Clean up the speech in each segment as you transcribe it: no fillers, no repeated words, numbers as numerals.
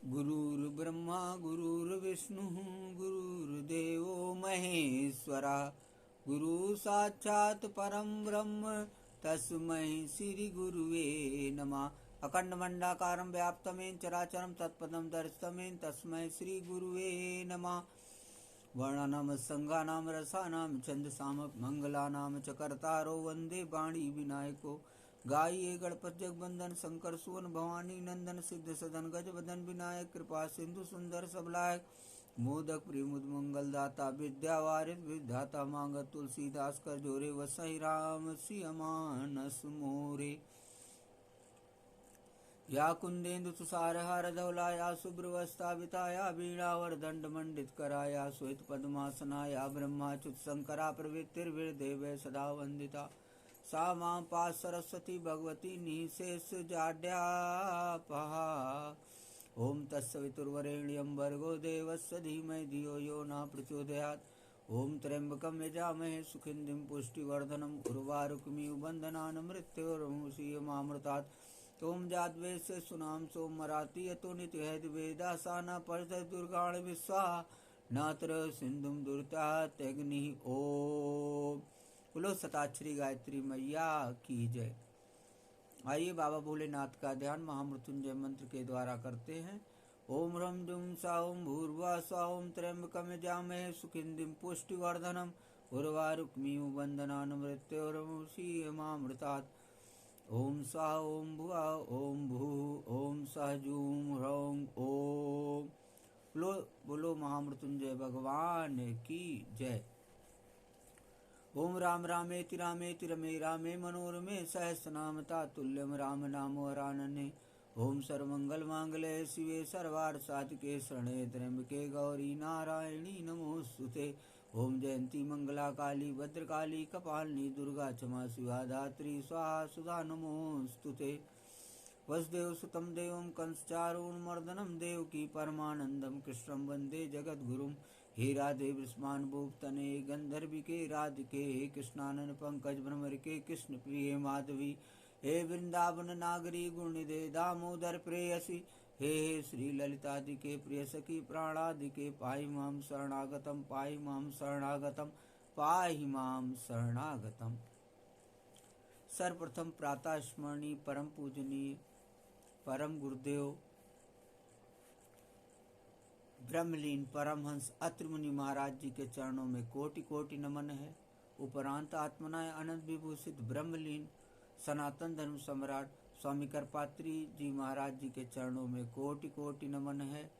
गुरुर्ब्रह्मा गुरुर्विष्णुः गुरुर्देवो महेश्वरः गुरु साक्षात् परं ब्रह्म तस्मै श्री गुरुवे नमः। अखंड मंडाकारं व्याप्तमेन चराचरं तत्पदं दर्शितमेन तस्मै श्री गुरुवे नमः। वर्णानां संज्ञानां रसानां छन्दसां मंगलानां च कर्तारो वन्दे वाणी विनायको। गाइए गणपत जगवंदन शंकर सुवन भवानी नंदन सिद्ध सदन गजवदन विनायक कृपा सिंधु सुंदर सबलायक मोदक प्रियमुद मंगल दाता विद्यावारिद विधाता मांगत तुलसीदास कर जोरे वसई राम सिया मानस मोरे। या कुंदेन्दु तुषार हार धवला या शुभ्रवस्ता विताया वीणावर दंड मंडित कराया श्वेत पद्मासनाया ब्रह्माच्युत शंकरा प्रवृत्तिर्विदेव सदा वंदिता। सा मां पास सरस्वती भगवती निशेष जाड्यापहा। ओम तत्सवितुर्वरेण्यं भर्गो देवस्य धीमहि धियो यो न प्रचोदयात्। ओम त्र्यंबकं यजामहे सुगन्धिं पुष्टिवर्धनम् उर्वारुकमिव बन्धनान् मृत्योर्मुक्षीयमामृतात्। ओम जाद्वेषे सुनाम सोमराति यतो नित्यहैर्वेदा सा न परितः दुर्गाणि विश्वा नात्र सिन्धुं दुर्तात्यग्निः। ओम बोलो सताक्षरी गायत्री मैया की जय। आइए बाबा भोलेनाथ का ध्यान महामृत्युंजय मंत्र के द्वारा करते हैं। ओम ह्रम जुम साओम भूर्वा स्वाओम त्र्यंबकम यजामहे सुगन्धिं पुष्टिवर्धनम् उर्वारुकमिव बन्धनान् मृत्योर्मुक्षीयमामृतात्। ओम स्वाहा ओम भुवा ओम भूः ओम सः जूं ह्रौं ओम। बोलो महामृत्युंजय भगवान की जय। ओम राम रामेति रामेति रमे रामे मनोरमे सहस्रनाम तातुल्यम राम नाम वरानने। ओम सर्वमंगल मांगल्ये शिवे सर्वार्थ साधिके शरण्ये त्र्यंबके गौरी नारायणी नमोस्तुते। ओम जयंती मंगला काली भद्रकाली कपालिनी दुर्गा क्षमा शिवा धात्री स्वाहा सुधा नमोस्तुते। वसुदेव सुतं देवं कंसचारूणमर्दनं देवकी परमानंदं कृष्णं वंदे जगद्गुरुं। हे राधे वृष्मानुभूतने गंधर्विके राधिके हे कृष्णानन पंकज भ्रमरिके कृष्ण प्रिय माधवी। हे वृंदावन नागरी गुणनिधे दामोदर प्रेयसी। हे श्री ललितादिके प्रिय सखी प्राणादिके पाहि मां शरणागतं पाहि मां शरणागतं पाहि मां शरणागतं। सर्वप्रथम प्रातः स्मरणीय परम पूजनीय परम गुरुदेव ब्रह्मलीन परमहंस अत्रि मुनि महाराज जी के चरणों में कोटि कोटि नमन है। उपरांत आत्मनाय अनंत विभूषित ब्रह्मलीन सनातन धर्म सम्राट स्वामी करपात्री जी महाराज जी के चरणों में कोटि कोटि नमन है।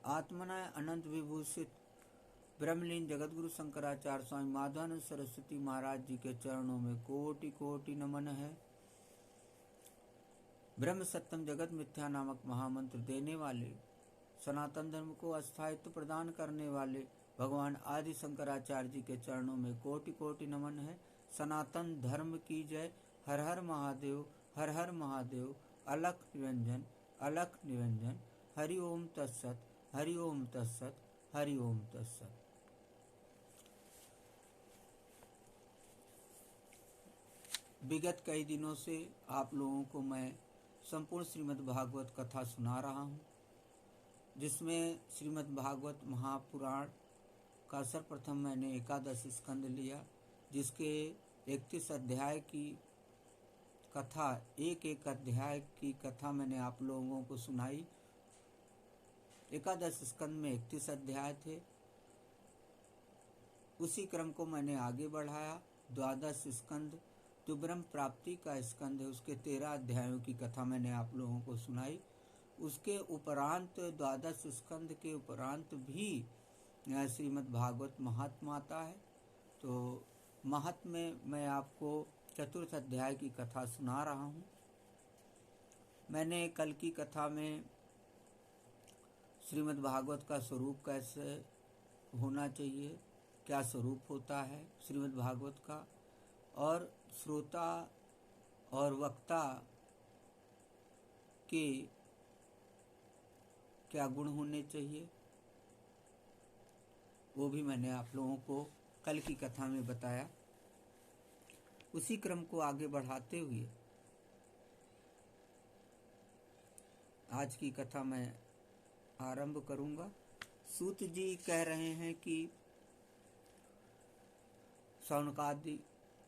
आत्मनाय अनंत विभूषित ब्रह्मलीन जगतगुरु शंकराचार्य स्वामी माधवानंद सरस्वती महाराज जी के चरणों में कोटि कोटि नमन है। ब्रह्म सत्यम जगत मिथ्या नामक महामंत्र देने वाले सनातन धर्म को अस्थायित्व प्रदान करने वाले भगवान आदि शंकराचार्य जी के चरणों में कोटि कोटि नमन है। सनातन धर्म की जय। हर हर महादेव हर हर महादेव। अलख निरंजन अलख निरंजन। हरि ओम तत्सत हरि ओम तत्सत हरि ओम तत्सत। विगत कई दिनों से आप लोगों को मैं संपूर्ण श्रीमद् भागवत कथा सुना रहा हूँ, जिसमें श्रीमद् भागवत महापुराण का सर्वप्रथम मैंने 11 स्कंद लिया, जिसके 31 अध्याय की कथा एक अध्याय की कथा मैंने आप लोगों को सुनाई। 11 स्कंद में 31 अध्याय थे। उसी क्रम को मैंने आगे बढ़ाया। 12 स्कंद जो ब्रह्म प्राप्ति का स्कंद है, उसके 13 अध्यायों की कथा मैंने आप लोगों को सुनाई। उसके उपरांत 12 स्कंद के उपरांत भी श्रीमद् भागवत महात्म आता है। तो महात्म में मैं आपको चतुर्थ अध्याय की कथा सुना रहा हूँ। मैंने कल की कथा में श्रीमद् भागवत का स्वरूप कैसे होना चाहिए, क्या स्वरूप होता है श्रीमद् भागवत का, और श्रोता और वक्ता के क्या गुण होने चाहिए, वो भी मैंने आप लोगों को कल की कथा में बताया। उसी क्रम को आगे बढ़ाते हुए आज की कथा मैं आरंभ करूंगा। सूत जी कह रहे हैं कि शौनकादि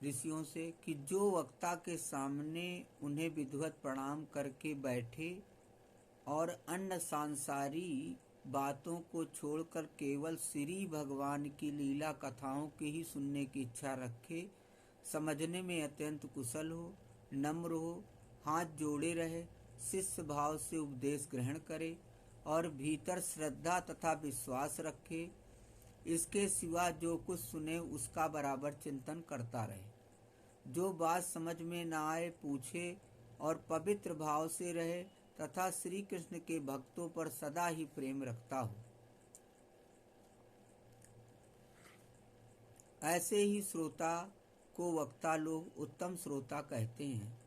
ऋषियों से कि जो वक्ता के सामने उन्हें विधिवत प्रणाम करके बैठे और अन्य सांसारी बातों को छोड़कर केवल श्री भगवान की लीला कथाओं के ही सुनने की इच्छा रखे, समझने में अत्यंत कुशल हो, नम्र हो, हाथ जोड़े रहे, शिष्य भाव से उपदेश ग्रहण करे और भीतर श्रद्धा तथा विश्वास रखे, इसके सिवा जो कुछ सुने उसका बराबर चिंतन करता रहे, जो बात समझ में न आए पूछे और पवित्र भाव से रहे तथा श्री कृष्ण के भक्तों पर सदा ही प्रेम रखता हो। ऐसे ही श्रोता को वक्ता लोग उत्तम श्रोता कहते हैं।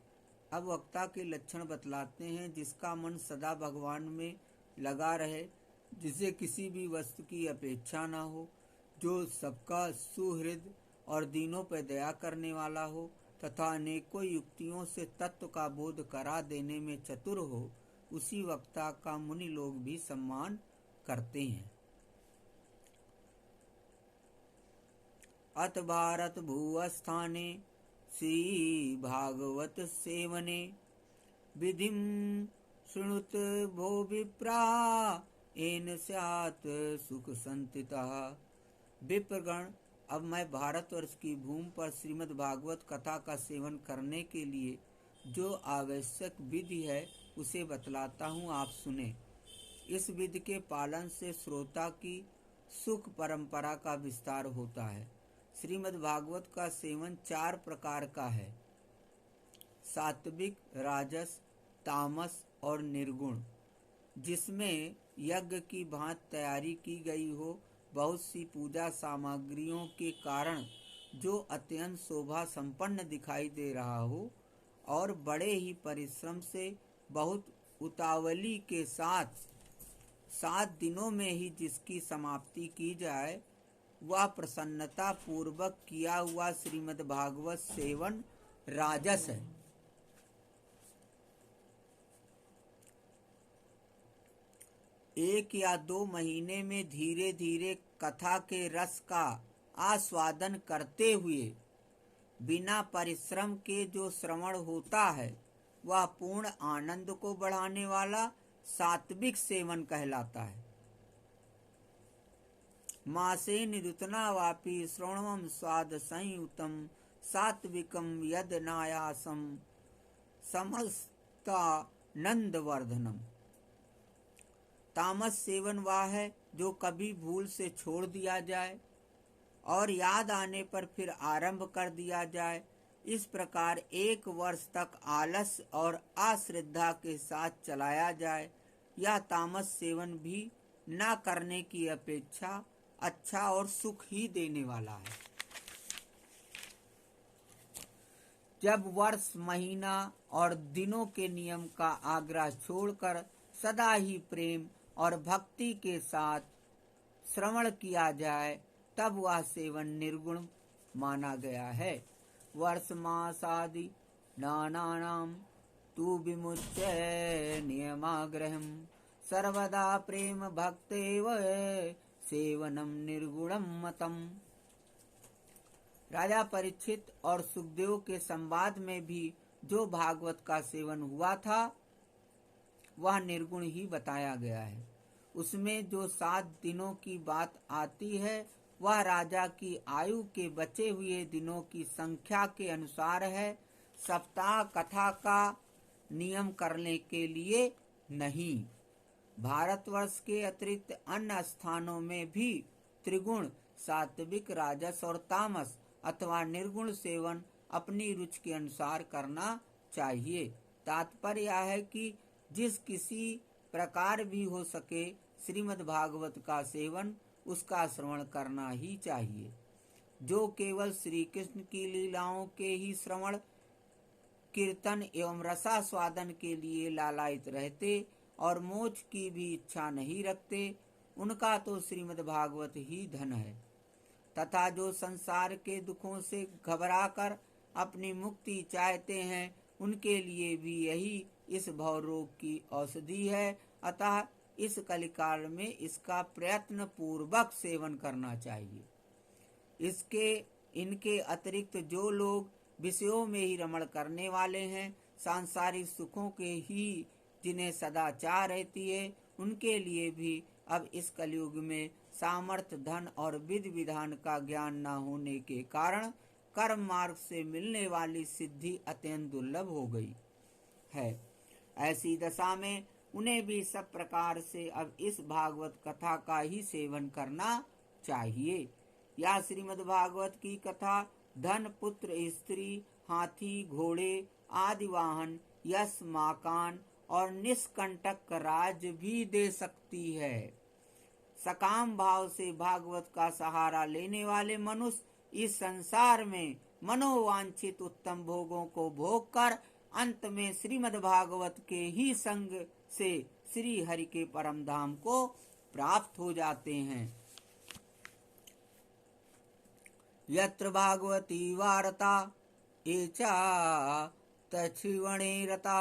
अब वक्ता के लक्षण बतलाते हैं। जिसका मन सदा भगवान में लगा रहे, जिसे किसी भी वस्तु की अपेक्षा न हो, जो सबका सुहृद और दीनों पर दया करने वाला हो तथा अनेकों युक्तियों से तत्व का बोध करा देने में चतुर हो, उसी वक्ता का मुनि लोग भी सम्मान करते हैं। अत भारत भूस्थाने श्री भागवत सेवने विधिम शृणुत भो विप्रा एन स्यात् सुख संतितः। विप्रगण, अब मैं भारतवर्ष की भूमि पर श्रीमद् भागवत कथा का सेवन करने के लिए जो आवश्यक विधि है उसे बतलाता हूँ, आप सुने। इस विधि के पालन से श्रोता की सुख परंपरा का विस्तार होता है। श्रीमद् भागवत का सेवन 4 प्रकार का है: सात्विक, राजस, तामस और निर्गुण, जिसमें यज्ञ की भांति तैयारी की गई हो, बहुत सी पूजा सामग्रियों के कारण जो अत्यंत शोभा संपन्न दिखाई दे रहा हो और बड़े ही परिश्रम से बहुत उतावली के साथ 7 दिनों में ही जिसकी समाप्ति की जाए, वह प्रसन्नता पूर्वक किया हुआ श्रीमद् भागवत सेवन राजस है। एक या 2 महीने में धीरे धीरे कथा के रस का आस्वादन करते हुए बिना परिश्रम के जो श्रवण होता है, वह पूर्ण आनंद को बढ़ाने वाला सात्विक सेवन कहलाता है। मासे निरुतना वापि श्रवणम स्वाद संयुतम सात्विकम यद नायासम समस्तानंदवर्धनम। तामस सेवन वह है जो कभी भूल से छोड़ दिया जाए और याद आने पर फिर आरंभ कर दिया जाए। इस प्रकार 1 वर्ष तक आलस और अश्रद्धा के साथ चलाया जाए। यह तामस सेवन भी न करने की अपेक्षा अच्छा और सुख ही देने वाला है। जब वर्ष, महीना और दिनों के नियम का आग्रह छोड़कर सदा ही प्रेम और भक्ति के साथ श्रवण किया जाए, तब वह सेवन निर्गुण माना गया है। वर्ष मासादि नानानाम तु विमुच्य नियमाग्रहम सर्वदा प्रेम भक्तेव सेवनम निर्गुणम मतम। राजा परीक्षित और सुखदेव के संवाद में भी जो भागवत का सेवन हुआ था, वह निर्गुण ही बताया गया है। उसमें जो 7 दिनों की बात आती है, वह राजा की आयु के बचे हुए दिनों की संख्या के अनुसार है, सप्ताह कथा का नियम करने के लिए नहीं। भारतवर्ष के अतिरिक्त अन्य स्थानों में भी त्रिगुण, सात्विक, राजस और तामस अथवा निर्गुण सेवन अपनी रुचि के अनुसार करना चाहिए। तात्पर्य यह है कि जिस किसी प्रकार भी हो सके श्रीमद् भागवत का सेवन, उसका श्रवण करना ही चाहिए। जो केवल श्री कृष्ण की लीलाओं के ही श्रवण, कीर्तन एवं रसास्वादन के लिए लालायित रहते और मोक्ष की भी इच्छा नहीं रखते, उनका तो श्रीमद् भागवत ही धन है। तथा जो संसार के दुखों से घबराकर अपनी मुक्ति चाहते हैं, उनके लिए भी यही इस भवरोग की औषधि है। अतः इस कलिकाल में इसका प्रयत्न पूर्वक सेवन करना चाहिए। इनके अतिरिक्त जो लोग विषयों में ही रमण करने वाले हैं, सांसारिक सुखों के ही जिन्हें सदा चाह रहती है, उनके लिए भी अब इस कलयुग में सामर्थ्य, धन और विधि विधान का ज्ञान न होने के कारण कर्म मार्ग से मिलने वाली सिद्धि अत्यंत दुर्लभ हो गई है। ऐसी दशा में उन्हें भी सब प्रकार से अब इस भागवत कथा का ही सेवन करना चाहिए। या श्रीमद् भागवत की कथा धन, पुत्र, स्त्री, हाथी, घोड़े आदि वाहन, यश, माकान और निष्कंटक राज्य भी दे सकती है। सकाम भाव से भागवत का सहारा लेने वाले मनुष्य इस संसार में मनोवांछित उत्तम भोगों को भोग कर अंत में श्रीमद् भागवत के ही संग से श्री हरि के परम धाम को प्राप्त हो जाते हैं। यत्र भागवती वार्ता एचा तच्छिवणे रता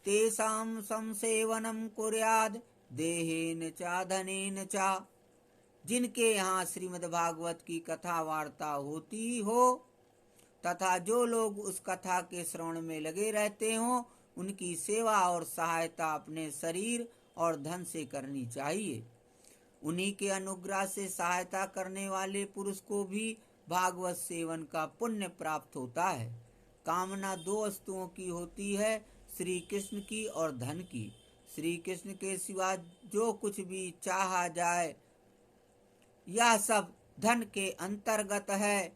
तेषां संसेवनं कुर्याद् देहेन च धनेन च। जिनके यहाँ श्रीमद् भागवत की कथा वार्ता होती हो तथा जो लोग उस कथा के श्रवण में लगे रहते हों, उनकी सेवा और सहायता अपने शरीर और धन से करनी चाहिए। उन्हीं के अनुग्रह से सहायता करने वाले पुरुष को भी भागवत सेवन का पुण्य प्राप्त होता है। कामना दो वस्तुओं की होती है, श्री कृष्ण की और धन की। श्री कृष्ण के सिवा जो कुछ भी चाहा जाए यह सब धन के अंतर्गत है,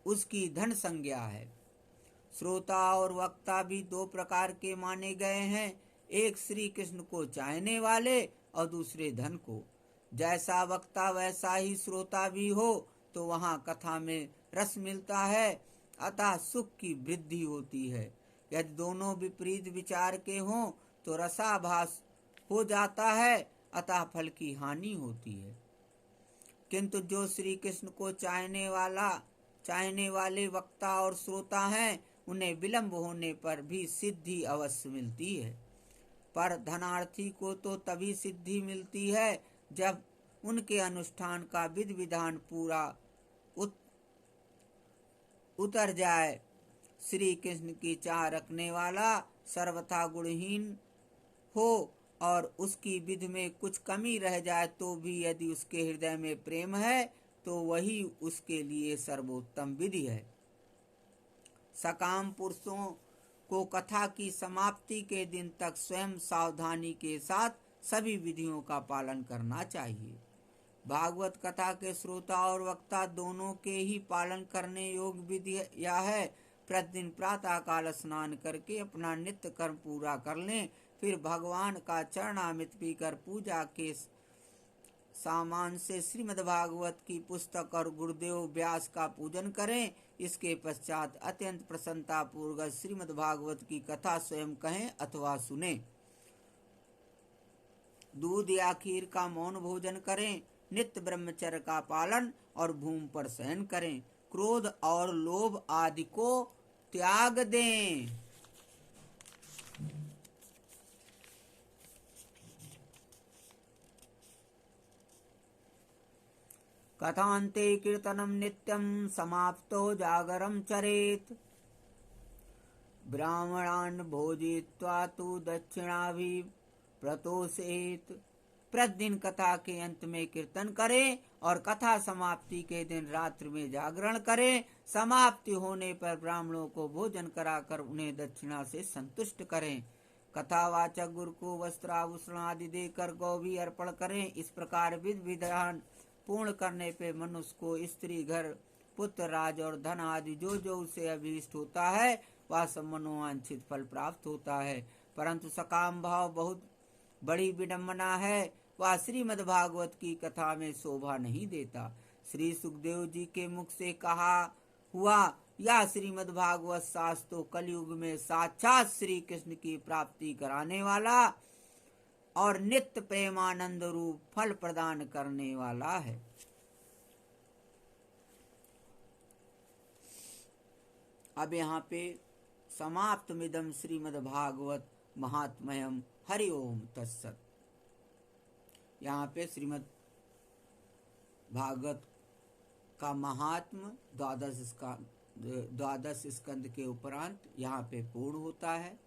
उसकी धन संज्ञा है। श्रोता और वक्ता भी दो प्रकार के माने गए हैं, एक श्री कृष्ण को चाहने वाले और दूसरे धन को। जैसा वक्ता वैसा ही श्रोता भी हो तो वहाँ कथा में रस मिलता है, अतः सुख की वृद्धि होती है। यदि दोनों विपरीत विचार के हों तो रसाभास हो जाता है, अतः फल की हानि होती है। किंतु जो श्री कृष्ण को चाहने वाले वक्ता और श्रोता हैं, उन्हें विलंब होने पर भी सिद्धि अवश्य मिलती है। पर धनार्थी को तो तभी सिद्धि मिलती है जब उनके अनुष्ठान का विधि विधान पूरा उतर जाए। श्री कृष्ण की चाह रखने वाला सर्वथा गुणहीन हो और उसकी विधि में कुछ कमी रह जाए तो भी यदि उसके हृदय में प्रेम है तो वही उसके लिए सर्वोत्तम विधि है। सकाम पुरुषों को कथा की समाप्ति के दिन तक स्वयं सावधानी के साथ सभी विधियों का पालन करना चाहिए। भागवत कथा के श्रोता और वक्ता दोनों के ही पालन करने योग्य विधि यह है, प्रतिदिन प्रातः काल स्नान करके अपना नित्य कर्म पूरा कर लें, फिर भगवान का चरणामृत पीकर पूजा के सामान से श्रीमद् भागवत की पुस्तक और गुरुदेव व्यास का पूजन करें। इसके पश्चात अत्यंत प्रसन्नता पूर्वक श्रीमद् भागवत की कथा स्वयं कहें अथवा सुने। दूध या खीर का मौन भोजन करें, नित्य ब्रह्मचर्य का पालन और भूमि पर शयन करें, क्रोध और लोभ आदि को त्याग दें। कथान्ते कीर्तनं नित्यं समाप्तो जागरं चरेत्। ब्राह्मणान् भोजयित्वा तु दक्षिणाभि प्रतोषेत्। प्रतिदिन कथा के अंत में कीर्तन करें और कथा समाप्ति के दिन रात्रि में जागरण करें। समाप्ति होने पर ब्राह्मणों को भोजन कराकर उन्हें दक्षिणा से संतुष्ट करें। कथावाचक गुरु को वस्त्राभूषण आदि देकर गौ भी अर्पण करें। इस प्रकार विधि विधान पूर्ण करने पे मनुष्य को स्त्री, घर, पुत्र, राज और धन आदि जो जो उसे अभीष्ट होता है वह सब मनोवांछित फल प्राप्त होता है। परंतु सकाम भाव बहुत बड़ी विडम्बना है, वह श्रीमद् भागवत की कथा में शोभा नहीं देता। श्री सुखदेव जी के मुख से कहा हुआ यह श्रीमद् भागवत शास्त्र तो कलयुग में साक्षात श्री कृष्ण की प्राप्ति कराने वाला और नित्य प्रेमानंद रूप फल प्रदान करने वाला है। अब यहाँ पे समाप्त मिदम श्रीमद् भागवत महात्म्यम। हरि ओम तत्सत। यहाँ पे श्रीमद् भागवत का महात्म द्वादश स्कंद के उपरांत यहाँ पे पूर्ण होता है।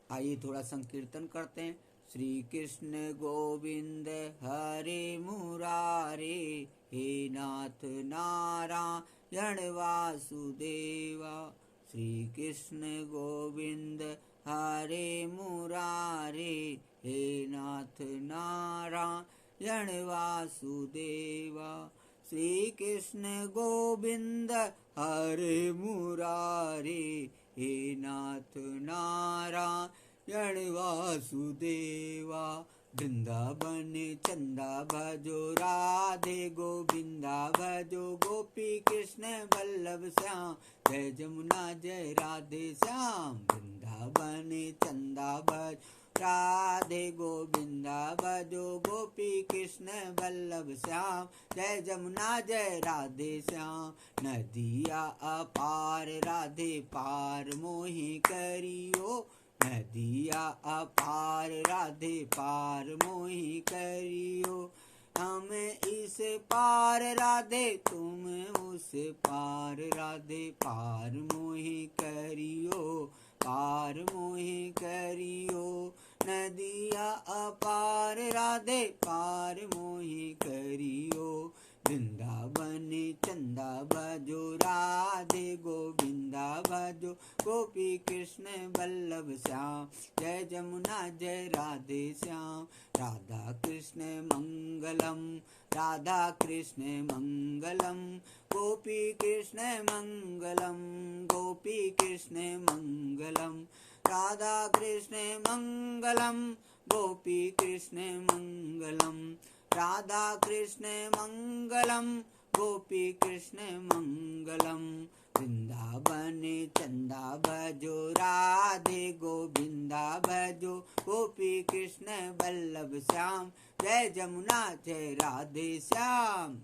आइए थोड़ा संकीर्तन करते हैं। श्री कृष्ण गोविंद हरे मुरारे, हे नाथ नारायण वासुदेवा। श्री कृष्ण गोविंद हरे मुरारे, हे नाथ नारायण वासुदेवा। श्री कृष्ण गोविंद हरे मुरारे, हे नाथ नारायण वासुदेवा। वृंदावन चंदा भजो राधे गोविंदा भजो, गोपी कृष्ण वल्लभ श्याम, जय जमुना जय राधे श्याम। वृंदावन चंदा भज राधे गोविंदा भजो, गोपी कृष्ण वल्लभ श्याम, जय जमुना जय राधे श्याम। नदिया अपार राधे पार मोहि करियो, नदिया अपार राधे पार मोहि करियो। हम इस पार राधे तुम उस पार राधे, पार मोहि करियो, पार मोहि करियो। नदिया अपार राधे पार मोहि करियो। वृंदावन चंदा भजो राधे गोविंदा भजो, गोपी कृष्ण वल्लभ श्याम, जय जमुना जय राधे श्याम। राधा कृष्ण मंगलम, राधा कृष्ण मंगलम, गोपी कृष्ण मंगलम, गोपी कृष्ण मंगलम। राधा कृष्ण मंगलम, गोपी कृष्ण मंगलम, राधा कृष्ण मंगलम, गोपी कृष्ण मंगलम। वृंदावन चंदा भजो राधे गोविंदा भजो, गोपी कृष्ण वल्लभ श्याम, जय जमुना जय राधे श्याम।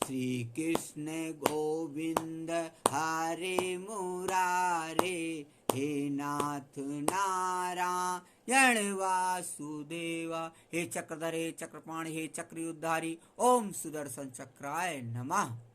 श्री कृष्ण गोविंद हरे मुरारे, हे नाथ नारायण वासुदेवा। हे चक्रधर हे चक्रपाणि हे चक्रयुधारी, ओम सुदर्शन चक्राय नमः।